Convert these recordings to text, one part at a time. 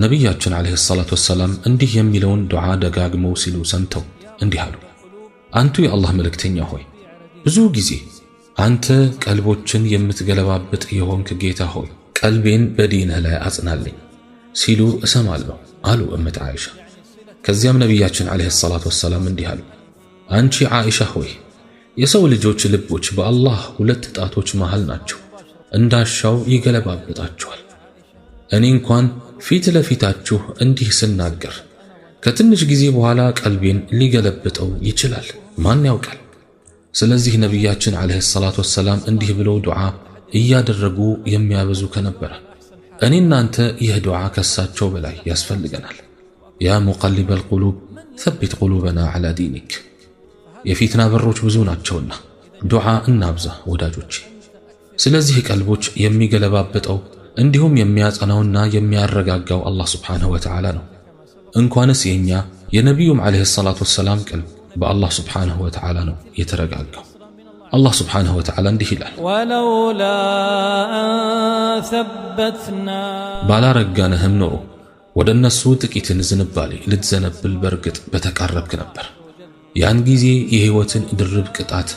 ነቢያችን ዓለይሂ ሰላቱ ወሰላም እንዲህ የሚለውን ዱዓ ደጋግመው ሲሉ ሰምተው እንዲህ አሉ። አንቱ የአላህ መልእክተኛ ሆይ ብዙ ጊዜ አንተ ቀልቦችን የምትገለባብጥ የሆንክ ጌታ ሆይ ቀልቤን በዲንህ ላይ አጽናልኝ ሲሉ እሰማለሁ አሉ እመት ዓኢሻ። ከዚያም ነቢያችን ዓለይሂ ሰላቱ ወሰላም እንዲህ አሉ። አንቺ ዓኢሻ ሆይ የሰው ልጆች ልቦች በአላህ ሁለት ጣቶች መሃል ናቸው፣ እንዳሻው ይገለባብጣቸዋል። እኔ እንኳን ፊት ለፊታችሁ እንዲህ ስናገር ከትንሽ ጊዜ በኋላ ቀልቤን ሊገለብጠው ይችላል፣ ማን ያውቃል? ስለዚህ ነቢያችን ዓለይሂ ሰላቱ ወሰላም እንዲህ ብለው ዱዓ እያደረጉ የሚያበዙ ከነበረ እኔ እናንተ ይህ ዱዓ ከሳቸው በላይ ያስፈልገናል። ያ ሙቀሊበል ቁሉብ ሰቢት ቁሉበና ዐላ ዲኒክ። የፊትና በሮች ብዙ ናቸውና ዱዓ እናብዛ ወዳጆቼ። ስለዚህ ቀልቦች የሚገለባብጠው እንዲሁም የሚያጸናውና የሚያረጋጋው አላህ ሱብሓነሁ ወተዓላ ነው። እንኳንስ የኛ የነቢዩም ዓለይሂ ሰላቱ ወሰላም ቀልብ በአላህ ሱብሓነሁ ወተዓላ ነው የተረጋጋው። አላህ ሱብሓነሁ ወተዓላ እንዲህ ይላል፣ ወለውላ አን ሰበትና ባላረጋነህም ኖሮ ወደ እነሱ ጥቂትን ዝንባሌ ልትዘነብል በርግጥ በተቃረብክ ነበር። ያን ጊዜ የሕይወትን ድርብ ቅጣት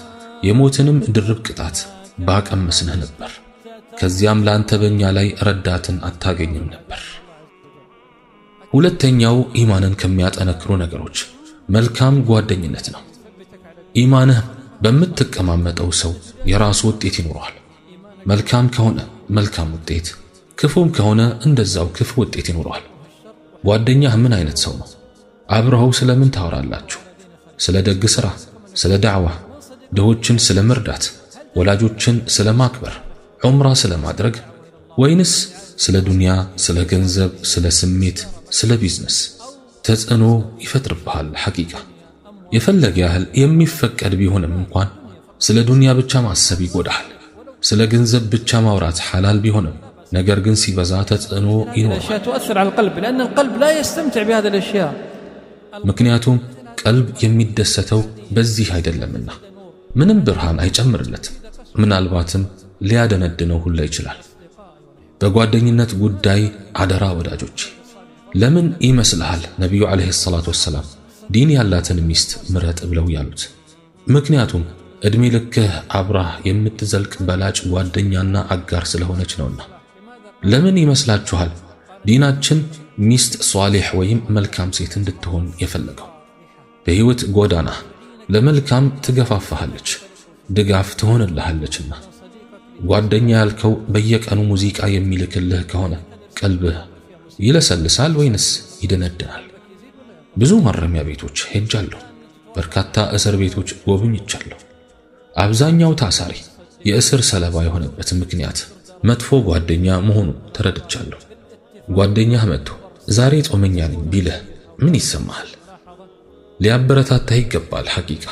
የሞትንም ድርብ ቅጣት ባቀመስንህ ነበር። ከዚያም ላንተ በእኛ ላይ ረዳትን አታገኝም ነበር። ሁለተኛው ኢማንን ከሚያጠነክሩ ነገሮች መልካም ጓደኝነት ነው። ኢማንህ በምትቀማመጠው ሰው የራሱ ውጤት ይኖረዋል። መልካም ከሆነ መልካም ውጤት፣ ክፉም ከሆነ እንደዛው ክፉ ውጤት ይኖረዋል። ጓደኛህ ምን አይነት ሰው ነው? አብረኸው ስለምን ታወራላችሁ? ስለ ደግ ሥራ፣ ስለ ዳዕዋ፣ ድሆችን ስለ መርዳት፣ ወላጆችን ስለ ማክበር፣ ዑምራ ስለ ማድረግ፣ ወይንስ ስለ ዱንያ፣ ስለ ገንዘብ፣ ስለ ስሜት፣ ስለ ቢዝነስ? ተጽዕኖ ይፈጥርብሃል። ሐቂቃ የፈለገ ያህል የሚፈቀድ ቢሆንም እንኳን ስለ ዱንያ ብቻ ማሰብ ይጎዳሃል። ስለ ገንዘብ ብቻ ማውራት ሐላል ቢሆንም ነገር ግን ሲበዛ ተጽዕኖ ይኖራል። ምክንያቱም ቀልብ የሚደሰተው በዚህ አይደለምና ምንም ብርሃን አይጨምርለትም፣ ምናልባትም ሊያደነድነው ሁላ ይችላል። በጓደኝነት ጉዳይ አደራ ወዳጆቼ። ለምን ይመስልሃል ነቢዩ ዓለይሂ ሰላቱ ወሰላም ዲን ያላትን ሚስት ምረጥ ብለው ያሉት? ምክንያቱም ዕድሜ ልክህ አብራህ የምትዘልቅ በላጭ ጓደኛና አጋር ስለሆነች ነውና። ለምን ይመስላችኋል ዲናችን ሚስት ሷሊሕ ወይም መልካም ሴት እንድትሆን የፈለገው? በሕይወት ጎዳና ለመልካም ትገፋፋሃለች፣ ድጋፍ ትሆንልሃለችና። ጓደኛ ያልከው በየቀኑ ሙዚቃ የሚልክልህ ከሆነ ቀልብህ ይለሰልሳል ወይንስ ይደነድናል? ብዙ ማረሚያ ቤቶች ሄጃለሁ፣ በርካታ እስር ቤቶች ጎብኝቻለሁ። አብዛኛው ታሳሪ የእስር ሰለባ የሆነበት ምክንያት መጥፎ ጓደኛ መሆኑ ተረድቻለሁ። ጓደኛህ መጥቶ ዛሬ ጾመኛ ነኝ ቢልህ ምን ይሰማሃል? ሊያበረታታህ ይገባል። ሐቂቃ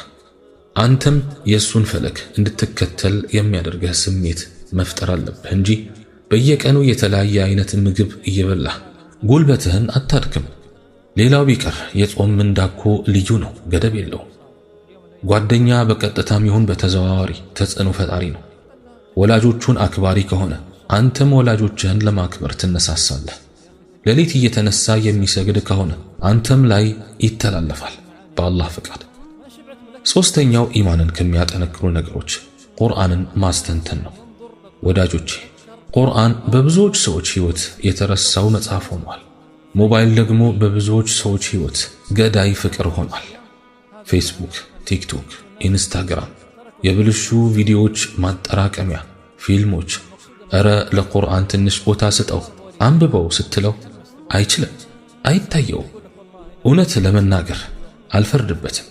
አንተም የሱን ፈለግ እንድትከተል የሚያደርግህ ስሜት መፍጠር አለብህ እንጂ በየቀኑ የተለያየ አይነት ምግብ እየበላህ ጉልበትህን አታድክም። ሌላው ቢቀር የጾም ምንዳኮ ልዩ ነው፣ ገደብ የለውም። ጓደኛ በቀጥታም ይሁን በተዘዋዋሪ ተጽዕኖ ፈጣሪ ነው። ወላጆቹን አክባሪ ከሆነ አንተም ወላጆችህን ለማክበር ትነሳሳለህ። ሌሊት እየተነሳ የሚሰግድ ከሆነ አንተም ላይ ይተላለፋል በአላህ ፍቃድ። ሶስተኛው ኢማንን ከሚያጠነክሩ ነገሮች ቁርአንን ማስተንተን ነው። ወዳጆቼ ቁርአን በብዙዎች ሰዎች ሕይወት የተረሳው መጽሐፍ ሆኗል። ሞባይል ደግሞ በብዙዎች ሰዎች ሕይወት ገዳይ ፍቅር ሆኗል። ፌስቡክ፣ ቲክቶክ፣ ኢንስታግራም የብልሹ ቪዲዮዎች ማጠራቀሚያ፣ ፊልሞች። እረ ለቁርአን ትንሽ ቦታ ስጠው አንብበው ስትለው አይችልም፣ አይታየውም። እውነት ለመናገር አልፈርድበትም፣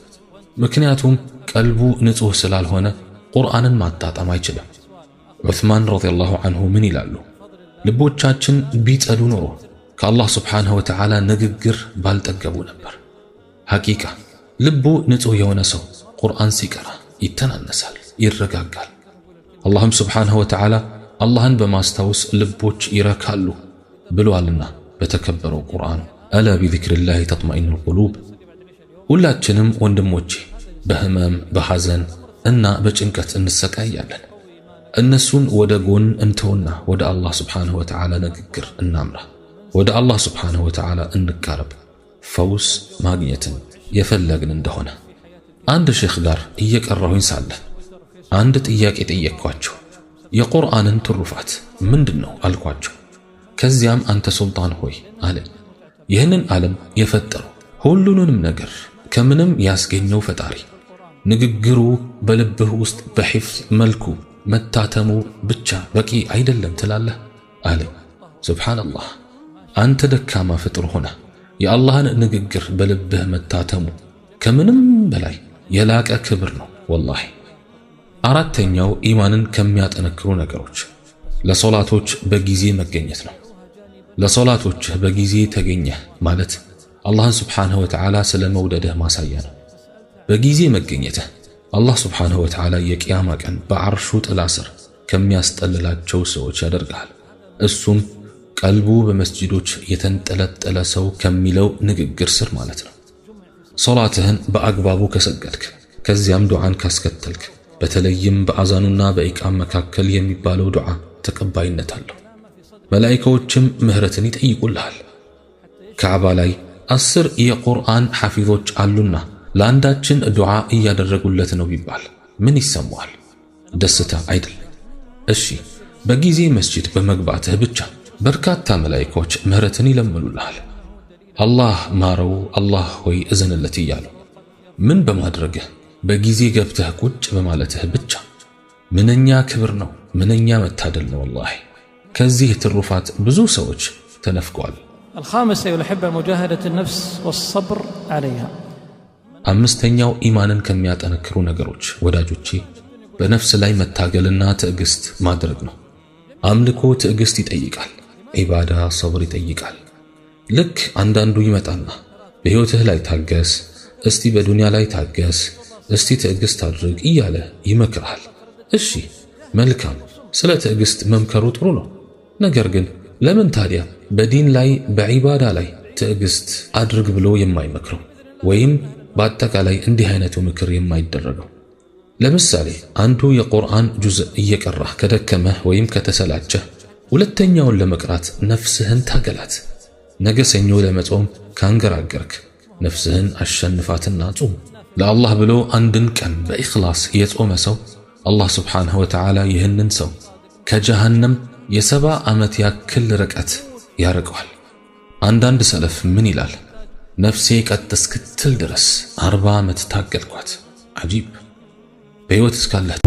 ምክንያቱም ቀልቡ ንጹሕ ስላልሆነ ቁርአንን ማጣጣም አይችልም። ዑስማን ረዲየላሁ ዐንሁ ምን ይላሉ? ልቦቻችን ቢጸዱ ኖሮ ከአላህ ስብሓንሁ ወተዓላ ንግግር ባልጠገቡ ነበር። ሐቂቃ ልቡ ንጹሕ የሆነ ሰው ቁርአን ሲቀራ ይተናነሳል፣ ይረጋጋል። አላህም ስብሓንሁ ወተዓላ አላህን በማስታወስ ልቦች ይረካሉ ብሏልና በተከበረው ቁርአኑ አላ ቢዚክሪላሂ ተጥመኢኑል ቁሉብ። ሁላችንም ወንድሞቼ በህመም በሐዘን እና በጭንቀት እንሰቃያለን። እነሱን ወደ ጎን እንተውና ወደ አላህ ስብሓንሁ ወተዓላ ንግግር እናምራ። ወደ አላህ ስብሓንሁ ወተዓላ እንቃረብ ፈውስ ማግኘትን የፈለግን እንደሆነ። አንድ ሼኽ ጋር እየቀራሁኝ ሳለ አንድ ጥያቄ ጠየቅኳቸው። የቁርአንን ትሩፋት ምንድነው አልኳቸው። ከዚያም አንተ ሱልጣን ሆይ አለኝ፣ ይህንን ዓለም የፈጠረው ሁሉንም ነገር ከምንም ያስገኘው ፈጣሪ ንግግሩ በልብህ ውስጥ በሒፍዝ መልኩ መታተሙ ብቻ በቂ አይደለም ትላለህ አለኝ። ሱብሓነላህ፣ አንተ ደካማ ፍጡር ሆነ የአላህን ንግግር በልብህ መታተሙ ከምንም በላይ የላቀ ክብር ነው ወላሂ። አራተኛው ኢማንን ከሚያጠነክሩ ነገሮች ለሶላቶች በጊዜ መገኘት ነው። ለሶላቶችህ በጊዜ ተገኘህ ማለት አላህን ስብሓንሁ ወተዓላ ስለ መውደድህ ማሳያ ነው። በጊዜ መገኘትህ አላህ ስብሓንሁ ወተዓላ የቅያማ ቀን በዐርሹ ጥላ ስር ከሚያስጠልላቸው ሰዎች ያደርግሃል። እሱም ቀልቡ በመስጂዶች የተንጠለጠለ ሰው ከሚለው ንግግር ስር ማለት ነው። ሶላትህን በአግባቡ ከሰገድክ ከዚያም ዱዓን ካስከተልክ በተለይም በአዛኑና በኢቃም መካከል የሚባለው ዱዓ ተቀባይነት አለው። መላኢካዎችም ምህረትን ይጠይቁልሃል። ካዕባ ላይ 10 የቁርአን ሐፊዞች አሉና ለአንዳችን ዱዓ እያደረጉለት ነው ቢባል ምን ይሰማዋል? ደስታ አይደል? እሺ፣ በጊዜ መስጂድ በመግባትህ ብቻ በርካታ መላኢካዎች ምህረትን ይለምኑልሃል። አላህ ማረው፣ አላህ ሆይ እዘንለት እያሉ ምን በማድረግህ በጊዜ ገብተህ ቁጭ በማለትህ ብቻ ምንኛ ክብር ነው፣ ምንኛ መታደል ነው ወላሂ። ከዚህ ትሩፋት ብዙ ሰዎች ተነፍቀዋል። الخامس أيها الأحبة مجاهدة النفس والصبر عليها። አምስተኛው ኢማንን ከሚያጠነክሩ ነገሮች ወዳጆቼ በነፍስ ላይ መታገልና ትዕግስት ማድረግ ነው። አምልኮ ትዕግስት ይጠይቃል። ዒባዳ ሰብር ይጠይቃል። ልክ አንዳንዱ ይመጣና በሕይወትህ ላይ ታገስ፣ እስቲ በዱንያ ላይ ታገስ፣ እስቲ ትዕግስት አድርግ እያለ ይመክርሃል። እሺ መልካም፣ ስለ ትዕግስት መምከሩ ጥሩ ነው። ነገር ግን ለምን ታዲያ በዲን ላይ በዒባዳ ላይ ትዕግስት አድርግ ብሎ የማይመክረው ወይም በአጠቃላይ እንዲህ አይነቱ ምክር የማይደረገው? ለምሳሌ አንዱ የቁርአን ጁዝእ እየቀራህ ከደከመህ ወይም ከተሰላቸህ ሁለተኛውን ለመቅራት ነፍስህን ታገላት። ነገ ሰኞ ለመጾም ካንገራገርክ ነፍስህን አሸንፋትና ጾም። ለአላህ ብሎ አንድን ቀን በኢኽላስ የጾመ ሰው አላህ ስብሓንሁ ወተዓላ ይህንን ሰው ከጀሃነም የ70 ዓመት ያክል ርቀት ያርቀዋል። አንዳንድ ሰለፍ ምን ይላል? ነፍሴ ቀጥ እስክትል ድረስ 40 ዓመት ታገልኳት። አጂብ! በሕይወት እስካለህ